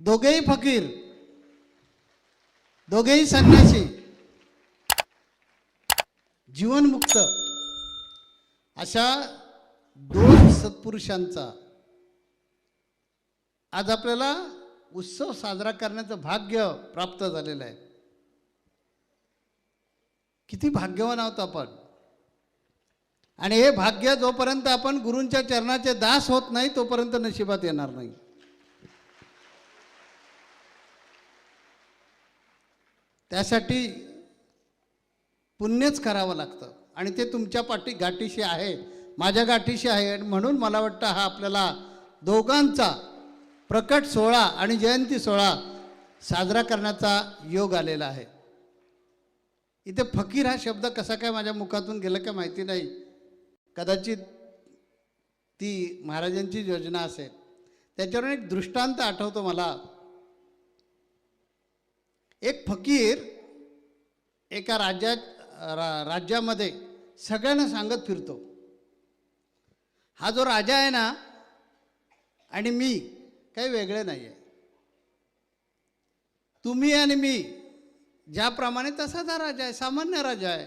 दोघेही फकीर, दोघेही संन्यासी, जीवनमुक्त अशा दोन सत्पुरुषांचा आज आपल्याला उत्सव साजरा करण्याचं भाग्य प्राप्त झालेलं आहे. किती भाग्यवान आहोत आपण. आणि हे भाग्य जोपर्यंत आपण गुरूंच्या चरणाचे दास होत नाही तोपर्यंत नशिबात येणार नाही. त्यासाठी पुण्यच करावं लागतं आणि ते तुमच्या गाठीशी आहे, माझ्या गाठीशी आहे. आणि म्हणून मला वाटतं हा आपल्याला दोघांचा प्रकट सोहळा आणि जयंती सोहळा साजरा करण्याचा योग आलेला आहे. इथे फकीर हा शब्द कसा काय माझ्या मुखातून गेला काय माहिती नाही. कदाचित ती महाराजांची योजना असेल. त्याच्यावरून एक दृष्टांत आठवतो मला. एक फकीर एका राज्यामध्ये सगळ्यांना सांगत फिरतो, हा जो राजा आहे ना आणि मी काही वेगळे नाही आहे. तुम्ही आणि मी ज्याप्रमाणे तसाच हा राजा आहे, सामान्य राजा आहे.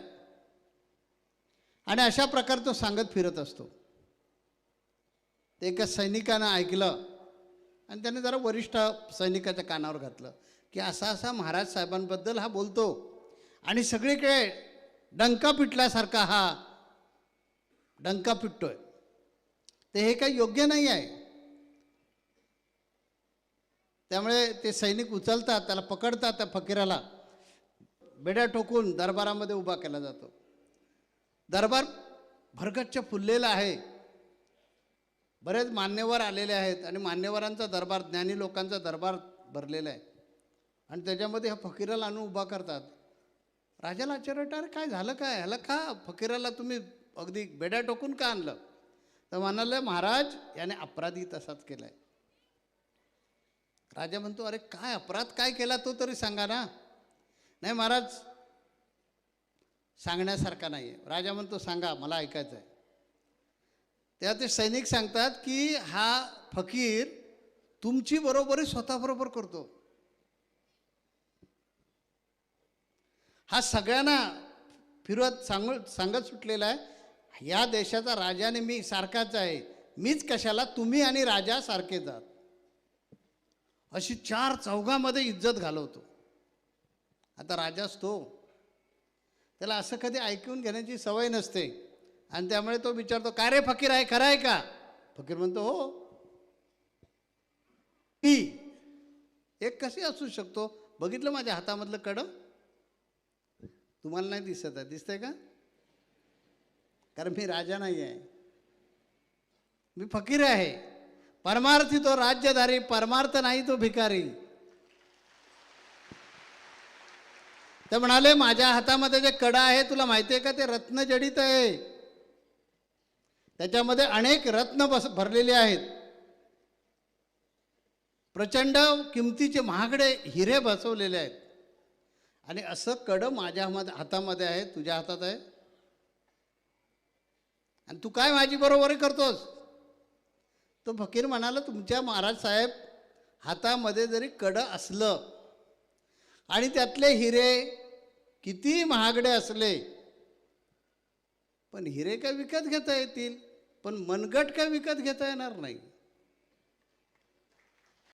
आणि अशा प्रकारे तो सांगत फिरत असतो. ते एका सैनिकानं ऐकलं आणि त्याने जरा वरिष्ठ सैनिकाच्या कानावर घातलं की असा असा महाराज साहेबांबद्दल हा बोलतो आणि सगळीकडे डंका पिटल्यासारखा हा डंका पिटतोय, ते हे काही योग्य नाही आहे. त्यामुळे ते सैनिक उचलतात, त्याला पकडतात, त्या फकीराला बेड्या ठोकून दरबारामध्ये उभा केला जातो. दरबार भरगच्च फुललेला आहे. बरेच मान्यवर आलेले आहेत आणि मान्यवरांचा दरबार, ज्ञानी लोकांचा दरबार भरलेला आहे. आणि त्याच्यामध्ये ह्या फकीराला आणून उभा करतात. राजाला आश्चर्य वाटतं, अरे काय झालं काय, ह्याला का फकीराला तुम्ही अगदी बेड्या टोकून का आणलं? तर म्हणाले, महाराज याने अपराधी तसाच केलाय. राजा म्हणतो, अरे काय अपराध काय केला तो तरी सांगा ना. नाही महाराज, सांगण्यासारखा नाही आहे. राजा म्हणतो, सांगा, मला ऐकायचं आहे. तेव्हा ते सैनिक सांगतात की हा फकीर तुमची बरोबरी स्वतःबरोबर करतो. हा सगळ्यांना फिरवत सांगत सुटलेला आहे, या देशाचा राजा आणि मी सारखाच आहे, मीच कशाला, तुम्ही आणि राजा सारखेच आहात. अशी चार चौघामध्ये इज्जत घालवतो. आता राजाच तो, त्याला असं कधी ऐकून घेण्याची सवय नसते आणि त्यामुळे तो विचारतो, काय रे फकीर, आहे खरं आहे का? फकीर म्हणतो, हो. मी एक कसे असू शकतो? बघितलं माझ्या हातामधलं कडं? तुम्हाला नाही दिसत आहे, दिसतंय का? कारण मी राजा नाही आहे, मी फकीर आहे. परमार्थी तो राज्यधारी, परमार्थ नाही तो भिकारी. ते म्हणाले, माझ्या हातामध्ये जे कडा आहे तुला माहिती आहे का, ते रत्नजडित आहे. त्याच्यामध्ये अनेक रत्न भरलेले आहेत. प्रचंड किमतीचे महागडे हिरे बसवलेले आहेत. आणि असं कडं माझ्या हातामध्ये आहे, तुझ्या हातात आहे, आणि तू काय माझी बरोबरी करतोस? तो फकीर म्हणाला, तुमच्या महाराज साहेब हातामध्ये जरी कडं असलं आणि त्यातले हिरे किती महागडे असले, पण हिरे काय विकत घेता येतील, पण मनगट काय विकत घेता येणार नाही.